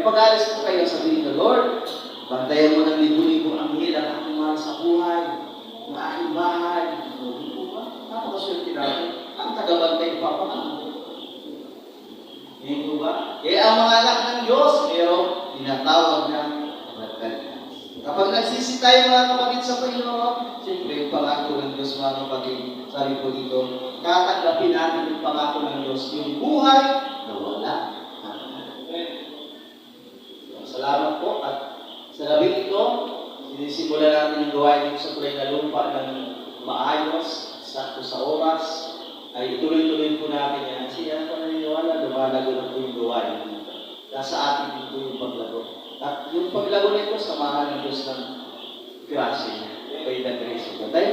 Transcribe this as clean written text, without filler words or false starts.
Kaya pag-alis po kayo, sabihin na, Lord, bantayan mo ng libo-libo ang anghel ang aking mahal sa buhay, ang aking bahay. Hindi po ba? Napakaswerte natin. Ang tagabantay pa pa. Hindi po ba? Kaya ang mga anak ng Diyos, pero tinatawag ng bantay. Kapag nagsisi tayo mga kapatid sa Panginoon, siyempre yung pangako ng Diyos mga kapatid, sabi po dito, tatanggapin natin yung pangako ng Diyos, yung buhay na wala. Salamat po at sa gabi ito, sinisimulan natin yung gawain dito sa tulay na lupa ng maayos, sakto sa oras, ay ituloy-tuloy po natin yan. Kasi yan pa naniniwala, lumalago na po yung gawain. Nasa atin po yung paglago. At yung paglago nito, samahan ng Diyos ng grasya niya. By the grace of God.